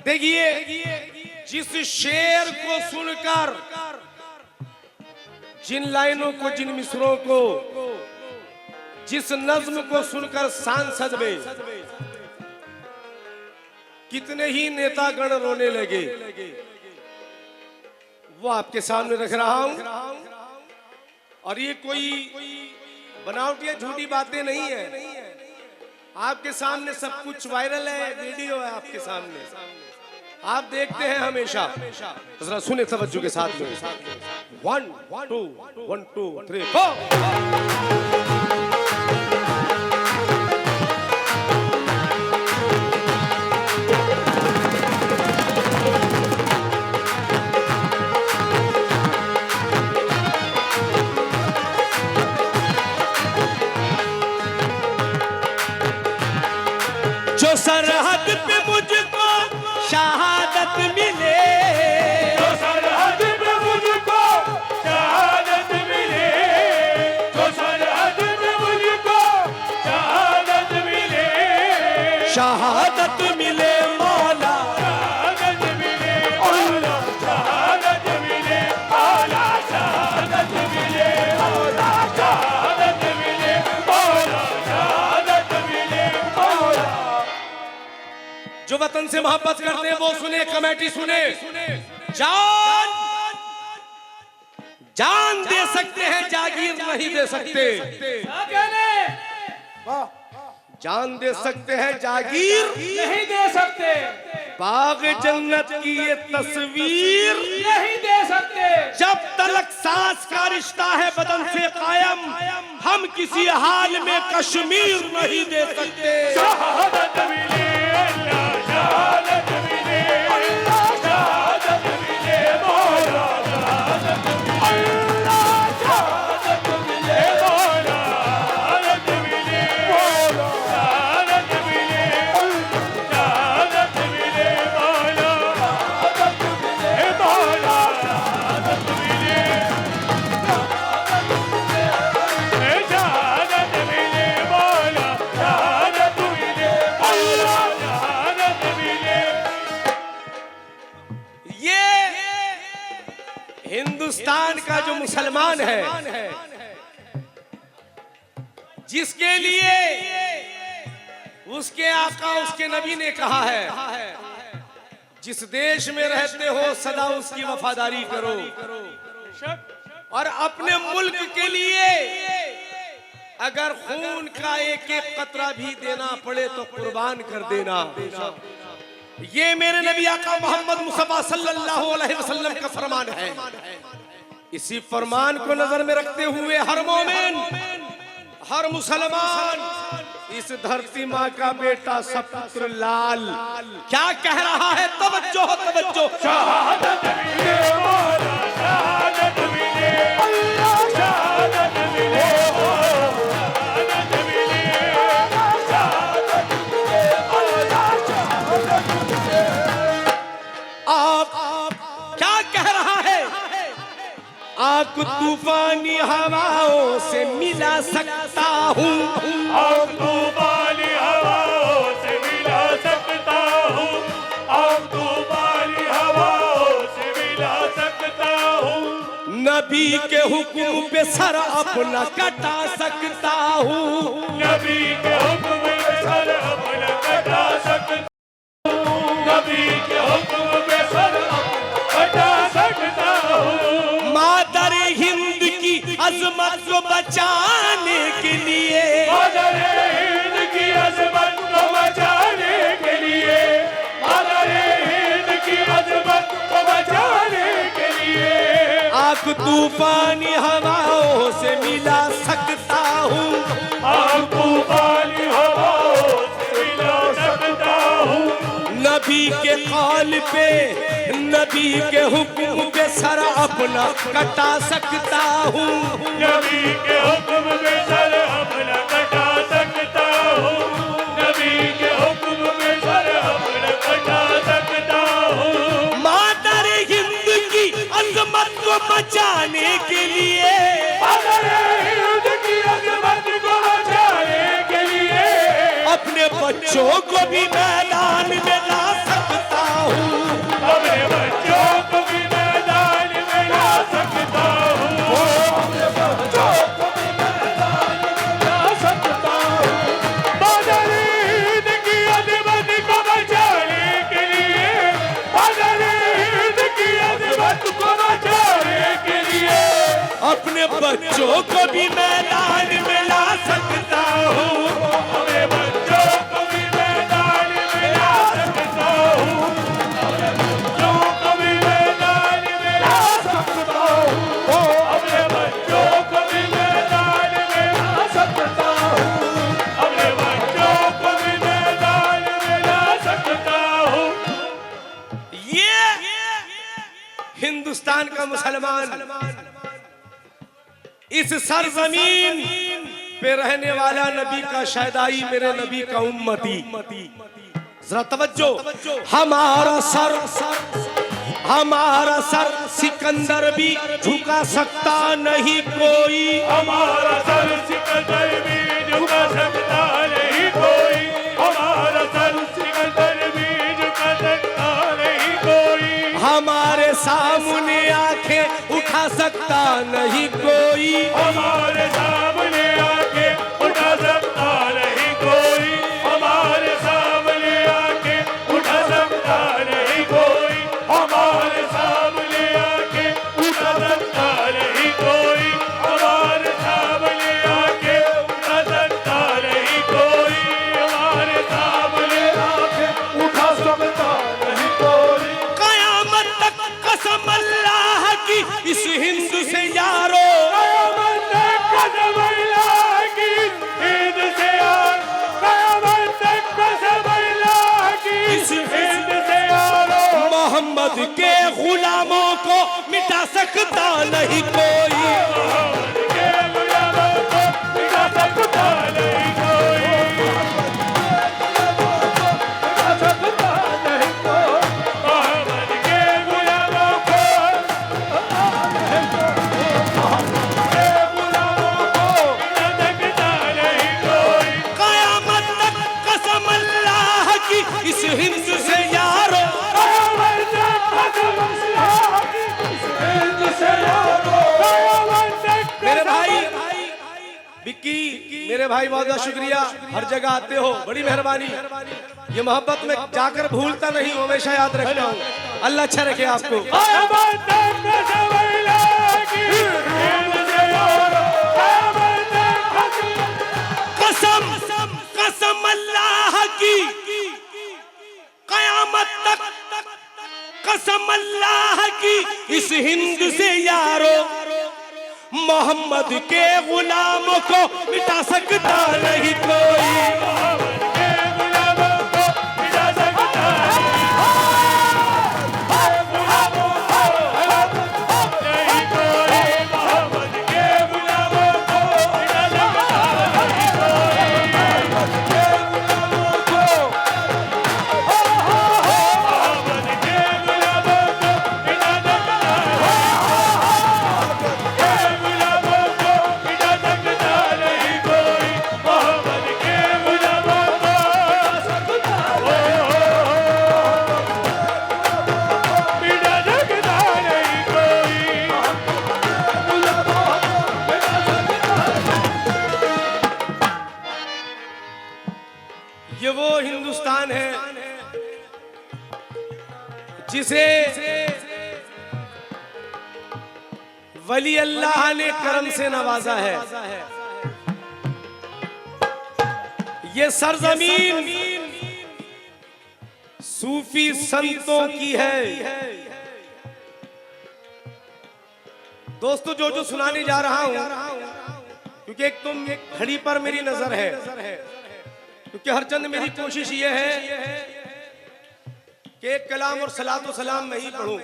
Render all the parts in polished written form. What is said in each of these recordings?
देखिए, जिस शेर को सुनकर, जिन लाइनों को, जिन मिसरों को, जिस नज्म को सुनकर सांसद में कितने ही नेतागण रोने लगे, वो आपके सामने रख रहा हूं। और ये कोई बनावटी या झूठी बातें नहीं है, आपके सामने सब कुछ वायरल है, वीडियो है आपके सामने, आप देखते हैं हमेशा। तो जरा सुने तवज्जो के साथ में। 1 2 1 2 3 4। जो सरहद पे मुझको शहादत मिले, जो सरहद पे मुझको शहादत मिले, जो सरहद पे मुझको शहादत मिले, शहादत मिले मौला, शहादत मिले मौला, शहादत मिले मौला, शहादत मिले मौला, शहादत मिले मौला, शहादत मिले मौला। जो वतन से मोहब्बत करते हैं वो सुने, कमेटी सुने। जान जान दे सकते हैं, जागीर नहीं दे सकते। जान दे सकते हैं, जागीर नहीं दे सकते, बाग जन्नत की ये तस्वीर नहीं दे सकते। जब तलक सांस का रिश्ता है बदन से कायम, हम किसी हाल में कश्मीर नहीं दे सकते। शहादत मिले अल्लाह, शहादत मिले अल्लाह, शहादत मिले मौला, शहादत मिले अल्लाह, शहादत मिले मौला, शहादत मिले मौला, शहादत मिले अल्लाह, शहादत मिले मौला, शहादत मिले मौला, शहादत मिले, शहादत मिले मौला, शहादत मिले अल्लाह, शहादत मिले। ये हिंदुस्तान का जो मुसलमान है, जिसके लिए उसके आका, उसके नबी ने कहा है, जिस देश में रहते हो सदा उसकी वफादारी करो, और अपने मुल्क के लिए अगर खून का एक एक कतरा भी देना पड़े तो कुर्बान कर देना। ये मेरे नबी आका मोहम्मद मुस्तफा सल्लल्लाहु अलैहि वसल्लम का फरमान है। इसी फरमान को नजर में रखते हुए हर मोमिन, हर मुसलमान, इस धरती माँ का बेटा सपुत्र लाल क्या कह रहा है? तवज्जो हो, तवज्जो। शहादत मिले मौला, शहादत मिले अल्लाह, शहादत मिले मौला, शहादत मिले, शहादत मिले मौला, शहादत मिले। आप क्या कह रहा है? आप तूफानी हवाओं से मिला सकता हूँ, आप तूफानी हवाओं से मिला सकता हूँ, आप तूफानी हवाओं से मिला सकता हूँ, नबी के हुक्म पे सर अपना कटा सकता हूँ, नबी के हुक्म पे सर अपना कटा सकता हूँ, नबी के हुक्म पे सर अपना कटा सकता हूँ। मादर हिंद की अजमत को बचाने के लिए, मादर हिंद की अजमत को बचाने के लिए, मादर हिंद की अजमत को बचाने के लिए, आग तूफानी हवाओं से मिला सकता हूँ, आग तूफानी हवाओं से मिला सकता हूँ, नबी के कौल पे, नबी के हुक्म पे सर अपना कटा सकता हूँ, नबी के हुक्म पे सर अपना कटा सकता हूँ, नबी के हुक्म पे सर अपना कटा सकता हूँ। मादर हिंद की अजमत को बचाने के लिए, मादर हिंद की अजमत को बचाने के लिए, अपने बच्चों को भी मैदान में ला सकता हूँ, अपने बच्चों को भी मैदान में ला सकता हूँ, अपने बच्चों को भी मैदान में ला सकता हूँ। बदरीन की अजमत को बचाने के लिए, बदरीन की अजमत को बचाने के लिए अपने बच्चों को भी मैदान में ला सकता हूँ, अपने बच्चों को भी मैदान में ला सकता हूँ, अपने बच्चों को भी मैदान में ला सकता हूँ, अपने बच्चों को भी मैदान में ला सकता हूँ, अपने बच्चों को भी मैदान में ला सकता हूँ। ये हिंदुस्तान का मुसलमान इस सरजमीन पे रहने वाला नबी का शहदाई, मेरे नबी का उम्मती। जरा तवज्जो, हमारा सर सिकंदर भी झुका सकता नहीं कोई, हमारा सर सिकंदर भी झुका सकता नहीं कोई, हमारा सर सिकंदर भी झुका सकता नहीं कोई, हमारे सामने आंखें उठा सकता नहीं कोई, हमारे सामने आके उठा सकता नहीं कोई, हमारे सामने आके उठा सकता नहीं कोई, हमारे सामने आके उठा सकता नहीं कोई, हमारे सामने आके उठा सकता नहीं कोई, हमारे सामने आके उठा सकता नहीं कोई। कयामत तक कसम अल्लाह की इस हिंद से यारो, कयामत तक कसम अल्लाह की हिंद से यार, कयामत तक कसम अल्लाह की हिंद से यारो, मोहम्मद के गुलामों को मिटा सकता नहीं कोई, मोहम्मद के गुलामों को मिटा सकता नहीं कोई, मिटा सकता नहीं कोई, मोहम्मद के गुलामों को कयामत तक कसम अल्लाह की इस हिंद से यारो, मेरे भाई विक्की, मेरे भाई बहुत बहुत शुक्रिया, हर जगह आते हो, बड़ी मेहरबानी। ये मोहब्बत में जाकर भूलता नहीं हूँ, हमेशा याद रखता हूँ। अल्लाह अच्छा रखे आपको। कसम कसम अल्लाह की, कयामत तक कसम अल्लाह की इस हिंद से यारो, मोहम्मद के गुलामों को मिटा सकता नहीं कोई, मोहम्मद के गुलामों को मिटा सकता नहीं कोई, मोहम्मद के गुलामों को मिटा सकता नहीं कोई, मोहम्मद के गुलामों को, मोहम्मद के गुलामों को मिटा सकता नहीं कोई, मोहम्मद के गुलामों को मिटा सकता नहीं कोई। ये वो हिंदुस्तान है जिसे वली अल्लाह ने करम से नवाजा है। ये सरजमीन सूफी संतों की है। दोस्तों, जो जो सुनाने जा रहा हूं, क्योंकि एक तुम घड़ी पर मेरी नजर है, क्योंकि हर चंद मेरी कोशिश ये है कि एक कलाम और सलात व सलाम मैं ही पढ़ूं।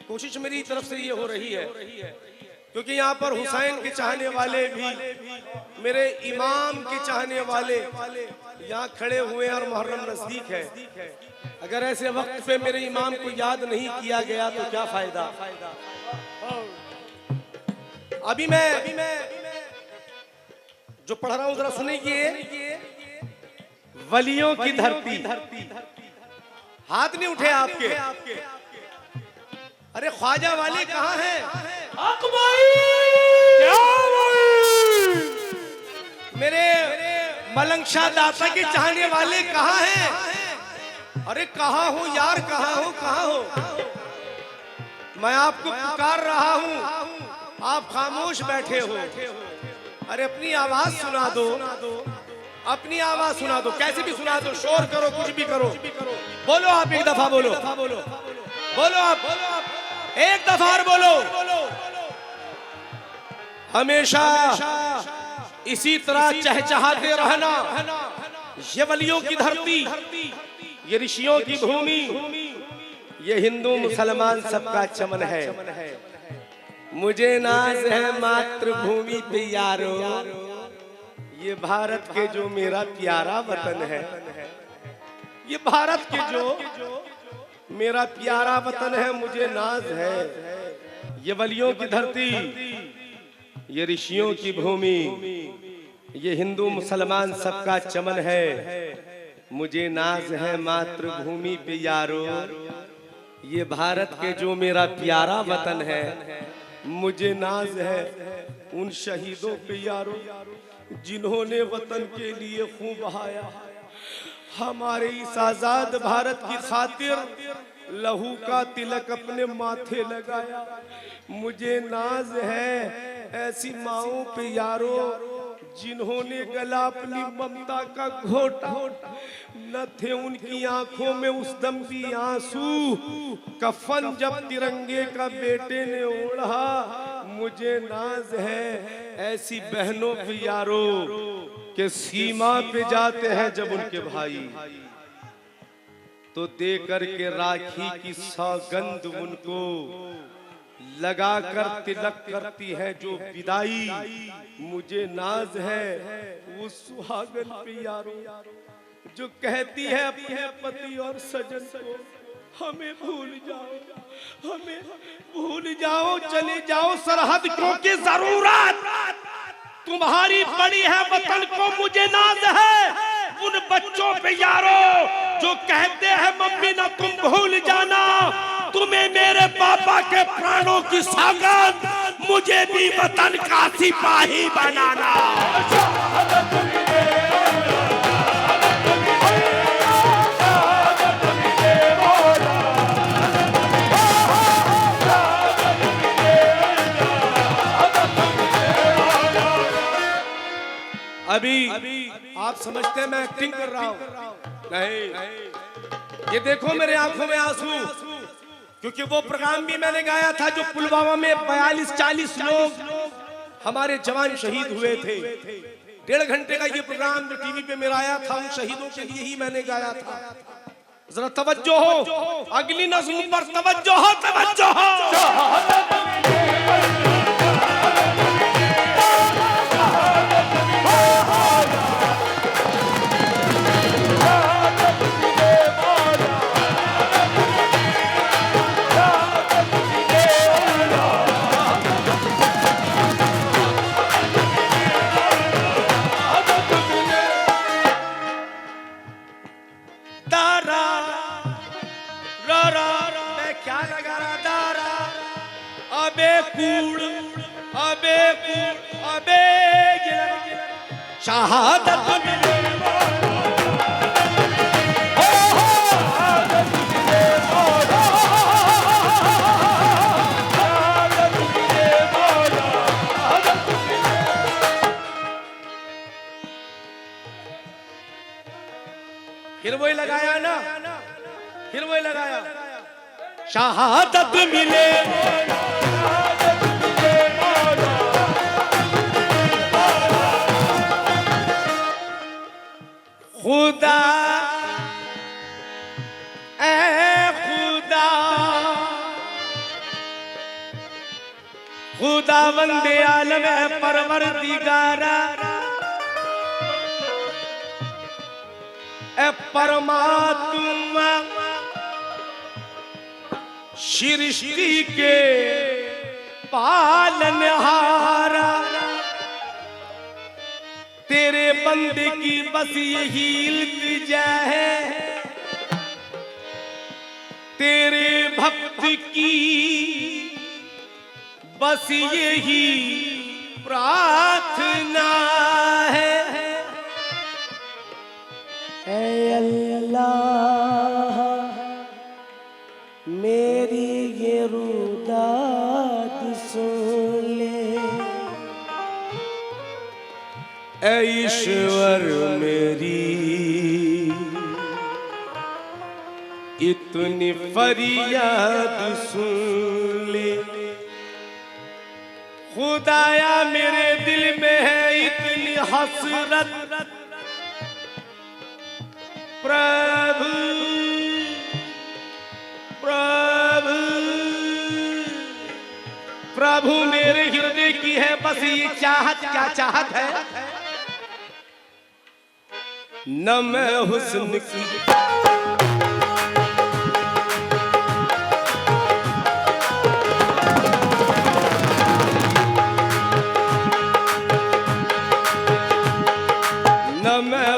कोशिश मेरी तरफ से ये हो रही है, क्योंकि यहाँ पर हुसैन के चाहने वाले भी, मेरे इमाम के चाहने वाले यहाँ खड़े हुए और मुहर्रम नजदीक है। अगर ऐसे वक्त पे मेरे इमाम को याद नहीं किया गया तो क्या फायदा। अभी मैं जो पढ़ रहा हूं जरा सुनिए। वलियों की धरती, हाथ नहीं उठे आपके। अरे ख्वाजा वाले कहाँ हैं? मेरे मलंग शाह दाता के चाहने वाले कहाँ हैं? अरे कहाँ हो यार, कहाँ हो, कहाँ हो? मैं आपको पुकार रहा हूँ, आप खामोश बैठे हो। अरे अपनी आवाज सुना दो, अपनी आवाज सुना दो, कैसे भी सुना दो, शोर करो, कुछ भी करो। बोलो आप एक दफा, बोलो बोलो आप एक दफा और बोलो। हमेशा इसी तरह चहचहाते रहना। ये वलियों की धरती, ये ऋषियों की भूमि, ये हिंदू मुसलमान सबका चमन है। मुझे नाज है मातृभूमि पे यारो, ये भारत के जो मेरा प्यारा वतन है, ये भारत के जो मेरा प्यारा वतन है, मुझे नाज है। ये वलियों की धरती, ये ऋषियों की भूमि, ये हिंदू मुसलमान सबका चमन है। मुझे नाज है मातृभूमि पे यारो, ये भारत के जो मेरा प्यारा वतन है, मुझे नाज है उन शहीदों पे यारो, जिन्होंने वतन के लिए खून बहाया। हमारे इस आजाद भारत की खातिर लहू का तिलक अपने माथे लगाया। मुझे नाज है ऐसी माओं पे यारो, जिन्होंने गला अपनी ममता का घोटा। न थे उनकी आंखों में उस दम भी आंसू, कफन जब तिरंगे का बेटे ने ओढ़ा। मुझे नाज है ऐसी बहनों पे यारो, के सीमा पे जाते हैं जब उनके भाई, तो दे करके राखी की सौगंध उनको लगा कर तिलक करती है जो विदाई। मुझे नाज है वो सुहागन पे यारो, जो कहती है अपने पति और सजन को, हमें भूल जाओ, हमें भूल जाओ, चले जाओ सरहद को की जरूरत तुम्हारी बड़ी है वतन को। मुझे नाज है उन बच्चों पे यारो, जो कहते हैं मम्मी ना तुम भूल जाना, तुम्हें मेरे पापा के प्राणों की सौगंध, मुझे भी वतन का सिपाही बनाना। अभी आप समझते हैं मैं एक्टिंग कर रहा हूं? नहीं, ये देखो मेरे आंखों में आंसू, क्योंकि वो प्रोग्राम भी मैंने गाया था जो पुलवामा में 42-40 लोग हमारे जवान शहीद हुए थे। 1.5 घंटे का ये प्रोग्राम जो टीवी पे मेरा आया था, उन शहीदों के लिए ही मैंने गाया था। जरा तवज्जो हो, अगली नस्ल पर तवज्जो हो, तवज्जो हो। शहादत मिले फिर वही लगाया ना, फिर वही लगाया, शहादत मिले खुदा, ए खुदा, खुदा वंदे आलम है परवरदिगारा, ए परमात्मा सृष्टि के पालनहारा। तेरे बंदे की बस यही इल्तिजा है तेरे भक्त की बस यही प्रार्थना है। ऐ अल्लाह मेरी ये रुदाद सुन ले, ऐ ईश्वर मेरी इतनी फरियाद सुन ले। खुदाया मेरे दिल में है इतनी हसरत, प्रभु प्रभु प्रभु मेरे हृदय की है बस ये चाहत। क्या चाहत है? न मैं हुस्न की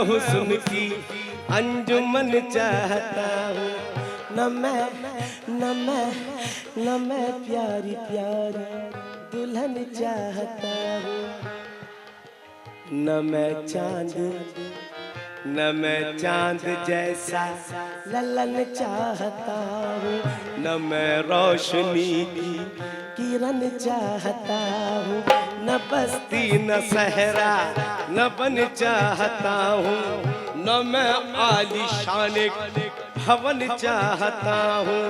हुस्न की अंजुमन चाहता हूँ, न मैं प्यारी प्यारी दुल्हन चाहता हूँ, न मैं चांद जैसा ललन चाहता हूँ, न मैं रोशनी की किरण चाहता हूँ, न बस्ती न सहरा न बन चाहता हूँ, न मैं आलीशान भवन चाहता हूँ,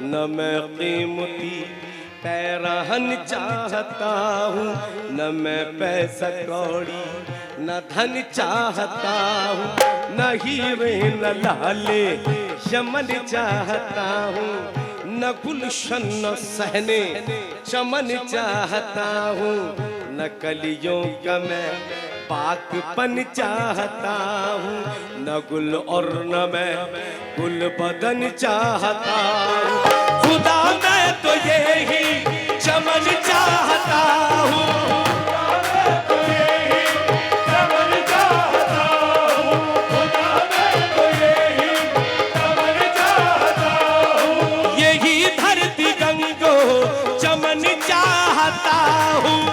न मैं कीमती पैरहन चाहता हूँ, न मैं पैसा कौड़ी न धन चाहता हूँ, न हीरे न लाले चमन चाहता हूँ, न गुलशन न सहने चमन चाहता हूँ, न कलियों का मैं पाकपन चाहता हूँ, न गुल और न मैं गुल बदन चाहता हूँ। खुदा मैं तो यही चमन चाहता हूँ, यही धरती गंगो चमन चाहता हूँ।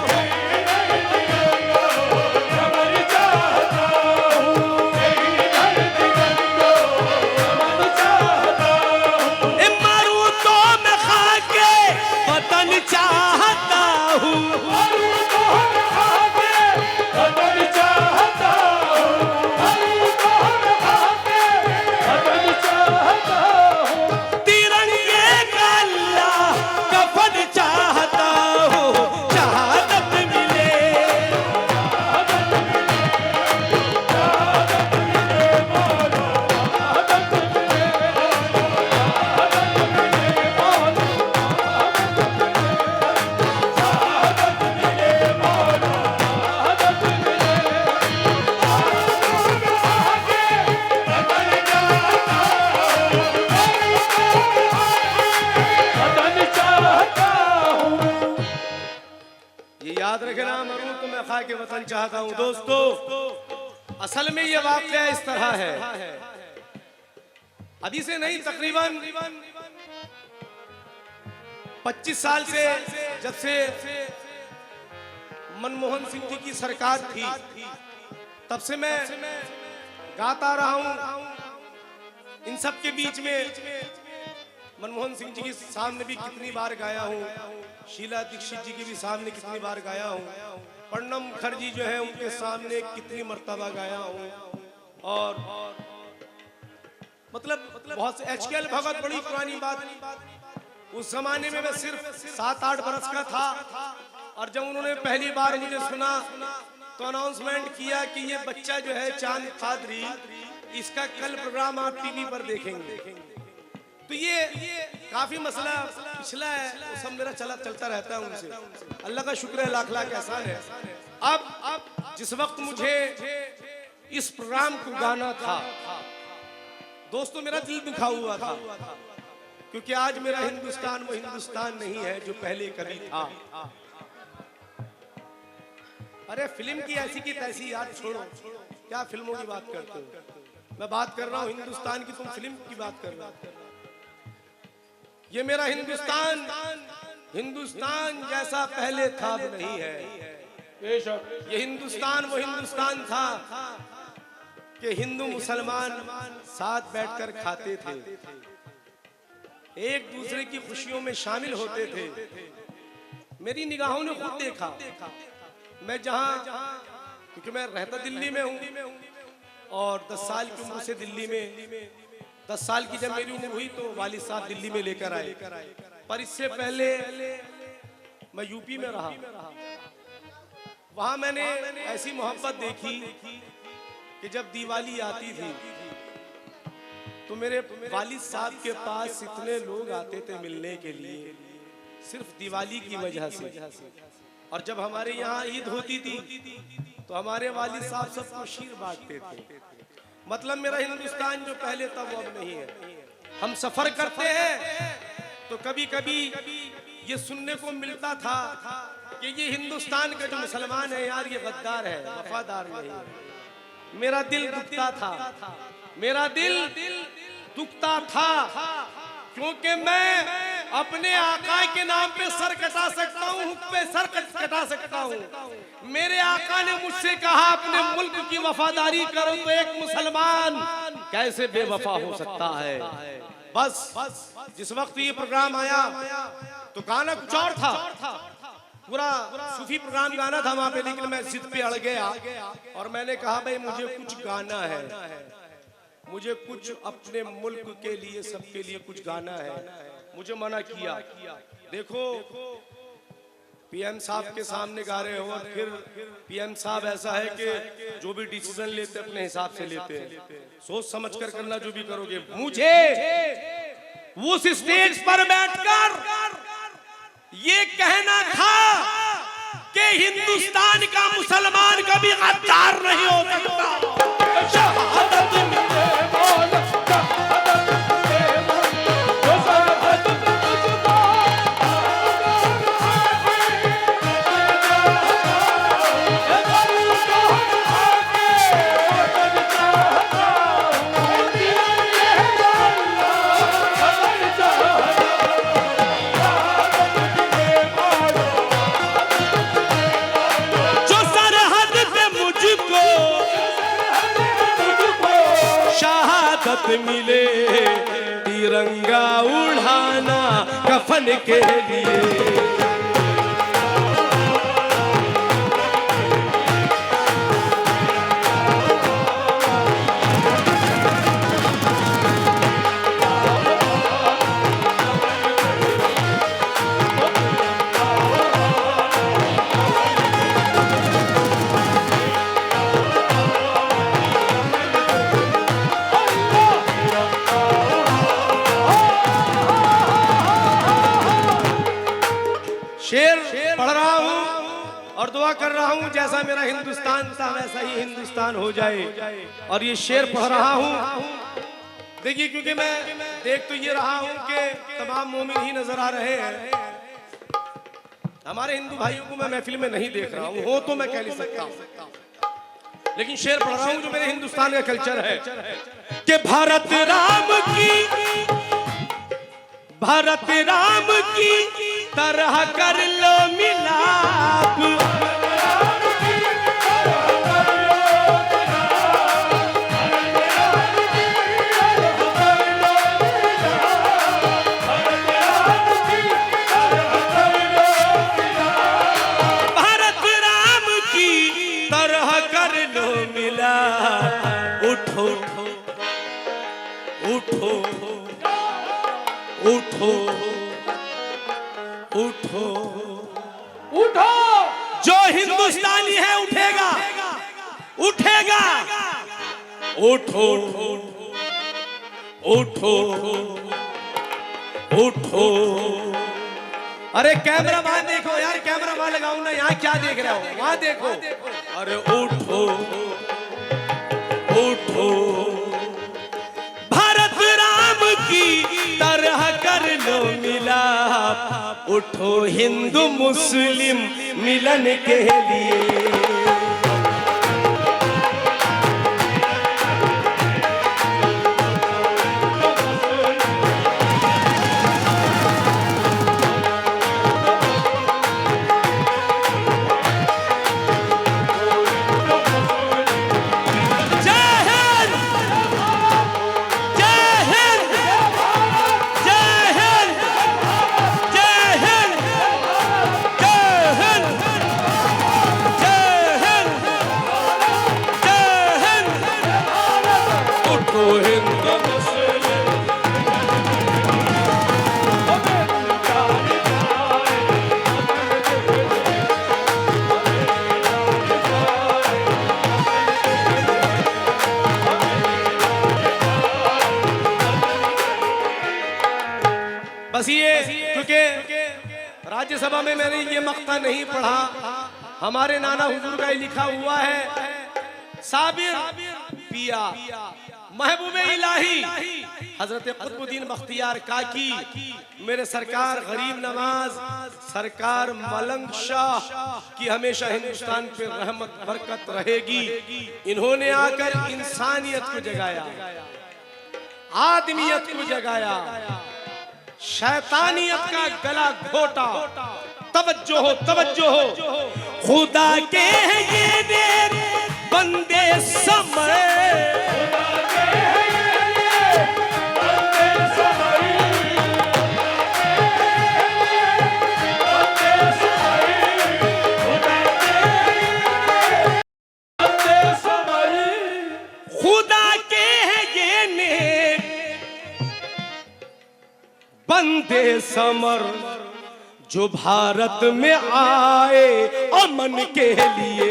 याद रखना, मरूं तो मैं खा के वतन चाहता हूं। दोस्तों असल में ये वाकया इस तरह है, अभी से नहीं तकरीबन 25 साल से जब से मनमोहन सिंह जी की सरकार थी तब से मैं गाता रहा हूं। इन सब के बीच में मनमोहन सिंह जी के सामने भी कितनी बार गाया हूँ, शीला दीक्षित जी के भी सामने कितनी बार गाया हूँ, प्रणब मुखर्जी जो है उनके सामने कितनी मर्तबा गाया हूँ, और मतलब बहुत से HKL भगत बड़ी पुरानी बात। उस जमाने में मैं सिर्फ 7-8 बरस का था, और जब उन्होंने पहली बार मुझे सुना तो अनाउंसमेंट किया कि ये बच्चा जो है चांद कादरी, इसका कल प्रोग्राम आप टीवी पर देखेंगे। तो ये काफी मसला पिछला है, वो सब मेरा चलता रहता है उनसे। अल्लाह का शुक्र है, लाख लाख एहसान है। अब जिस वक्त मुझे इस प्रोग्राम को गाना था दोस्तों, मेरा दिल दुखा हुआ था, क्योंकि आज मेरा हिंदुस्तान वो हिंदुस्तान नहीं है जो पहले कभी था। अरे फिल्म की ऐसी की तैसी याद छोड़ो, क्या फिल्मों की बात करते हो। मैं बात कर रहा हूँ हिंदुस्तान की, तुम फिल्म की बात कर रहे हो। ये मेरा हिंदुस्तान हिंदुस्तान जैसा पहले था अब नहीं है। बेशक ये हिंदुस्तान वो हिंदुस्तान था कि हिंदू मुसलमान साथ बैठकर खाते थे, एक दूसरे की खुशियों में शामिल होते थे। मेरी निगाहों ने खुद देखा, मैं जहां, क्योंकि मैं रहता दिल्ली में हूं और 10 साल की उम्र से दिल्ली में, 10 साल की जब मेरी उम्र हुई तो वालिद साहब दिल्ली में लेकर आए, पर इससे पहले मैं यूपी में रहा। वहां मैंने ऐसी मोहब्बत देखी कि जब दिवाली आती थी तो मेरे वालिद साहब के पास इतने लोग आते थे मिलने के लिए, सिर्फ दिवाली की वजह से। और जब हमारे यहाँ ईद होती थी तो हमारे वालिद साहब सबको शीर बांटते थे। मतलब मेरा हिंदुस्तान जो पहले था वो अब नहीं है। हम सफर करते हैं तो कभी कभी ये सुनने को मिलता था कि ये हिंदुस्तान का जो मुसलमान है यार ये गद्दार है, वफादार नहीं है। मेरा दिल दुखता था, मेरा दिल दुखता था, क्योंकि मैं अपने आका के नाम पे सर कटा सकता हूँ, हुक पे सर कटा सकता हूँ। मेरे आका ने मुझसे कहा अपने मुल्क की वफादारी करो, तो एक मुसलमान कैसे बेवफा हो सकता है। बस जिस वक्त ये प्रोग्राम आया तो गाना कुछ और था, पूरा सूफी प्रोग्राम गाना था वहां पे, लेकिन मैं जिद पे अड़ गया और मैंने कहा भाई मुझे कुछ गाना है, मुझे कुछ अपने मुल्क के लिए, सबके लिए कुछ गाना है। मुझे मना किया। देखो पीएम साहब के सामने गा रहे हो और फिर पीएम साहब ऐसा है कि जो भी डिसीजन लेते अपने हिसाब से लेते हैं, सोच समझ कर करना जो भी करोगे। मुझे उस स्टेज पर बैठकर ये कहना था कि हिंदुस्तान का मुसलमान कभी गद्दार नहीं हो सकता। शहादत मिले बोल, शहादत मिले बोल, जो सरहद पे तुझको मिले तिरंगा उड़ाना कफन के लिए। शेर पढ़ रहा हूँ और दुआ कर रहा हूँ जैसा मेरा हिंदुस्तान था वैसा ही हिंदुस्तान हो जाए। और ये शेर पढ़ रहा हूँ, देखिए, क्योंकि मैं देख तो ये रहा हूँ कि तमाम मोमिन ही नजर आ रहे हैं। हमारे हिंदू भाइयों को मैं महफिल में नहीं देख रहा हूँ, हो तो मैं कह नहीं सकता हूँ, लेकिन शेर पढ़ रहा हूँ जो मेरे हिंदुस्तान का कल्चर है कि भारत राम की तरह कर लो मिलाप, भारत राम की तरह कर लो मिलाप। उठो उठो उठो उठो उठो, जो हिंदुस्तानी है उठेगा उठेगा। उठो उठो उठो। अरे कैमरामैन देखो यार, कैमरामैन लगाओ ना, यहाँ क्या देख रहे हो, वहां देखो। अरे उठो उठो, भारत राम की तरह कर लो मिलाप। उठो हिंदू मुस्लिम मिलन के लिए। बस ये, क्योंकि राज्यसभा में मैंने ये मक्ता नहीं पढ़ा, हमारे नाना हुजूर का लिखा हुआ है, साबिर पिया महबूबे इलाही हजरत कुतुबुद्दीन बख्तियार काकी, मेरे सरकार गरीब नवाज सरकार मलंग शाह की हमेशा हिंदुस्तान पे रहमत बरकत रहेगी। इन्होंने आकर इंसानियत को जगाया, आदमियत को जगाया, शैतानियत का गला घोटा। तवज्जो हो, तवज्जो हो, खुदा के ये देर बंदे समय, बंदे समर जो भारत में आए अमन के लिए।